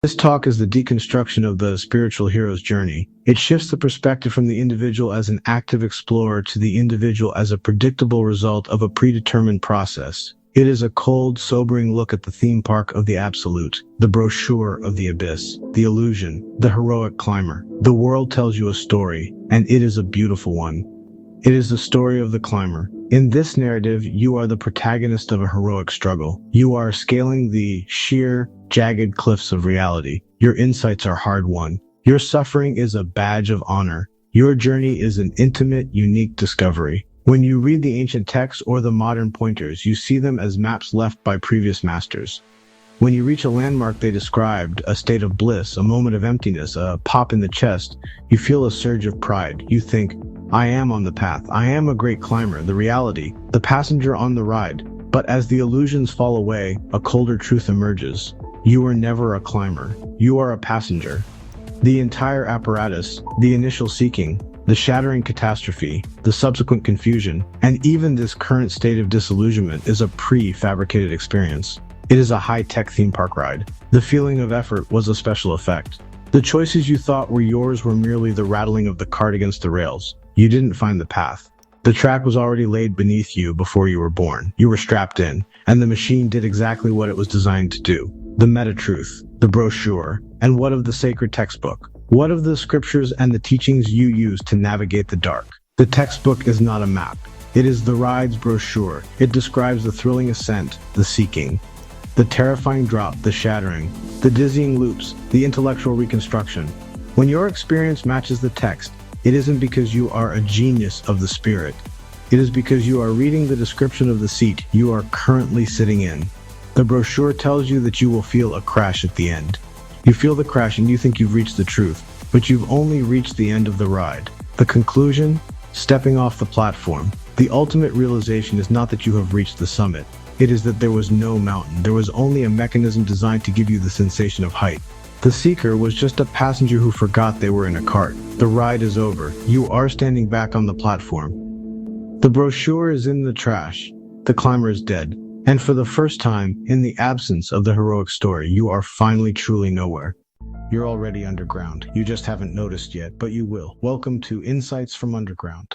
This talk is the deconstruction of the spiritual hero's journey. It shifts the perspective from the individual as an active explorer to the individual as a predictable result of a predetermined process. It is a cold, sobering look at the theme park of the absolute, the brochure of the abyss, the illusion, the heroic climber. The world tells you a story, and it is a beautiful one. It is the story of the climber. In this narrative, you are the protagonist of a heroic struggle. You are scaling the sheer, jagged cliffs of reality. Your insights are hard-won. Your suffering is a badge of honor. Your journey is an intimate, unique discovery. When you read the ancient texts or the modern pointers, you see them as maps left by previous masters. When you reach a landmark they described, a state of bliss, a moment of emptiness, a pop in the chest, you feel a surge of pride. You think, I am on the path. I am a great climber. The reality, the passenger on the ride. But as the illusions fall away, a colder truth emerges. You are never a climber. You are a passenger. The entire apparatus, the initial seeking, the shattering catastrophe, the subsequent confusion, and even this current state of disillusionment is a pre-fabricated experience. It is a high-tech theme park ride. The feeling of effort was a special effect. The choices you thought were yours were merely the rattling of the cart against the rails. You didn't find the path. The track was already laid beneath you before you were born. You were strapped in, and the machine did exactly what it was designed to do. The meta-truth, the brochure, and what of the sacred textbook? What of the scriptures and the teachings you use to navigate the dark? The textbook is not a map. It is the ride's brochure. It describes the thrilling ascent, the seeking, the terrifying drop, the shattering, the dizzying loops, the intellectual reconstruction. When your experience matches the text, it isn't because you are a genius of the spirit. It is because you are reading the description of the seat you are currently sitting in. The brochure tells you that you will feel a crash at the end. You feel the crash and you think you've reached the truth, but you've only reached the end of the ride. The conclusion? Stepping off the platform. The ultimate realization is not that you have reached the summit. It is that there was no mountain. There was only a mechanism designed to give you the sensation of height. The seeker was just a passenger who forgot they were in a cart. The ride is over. You are standing back on the platform. The brochure is in the trash. The climber is dead. And for the first time, in the absence of the heroic story, you are finally truly nowhere. You're already underground. You just haven't noticed yet, but you will. Welcome to Insights from Underground.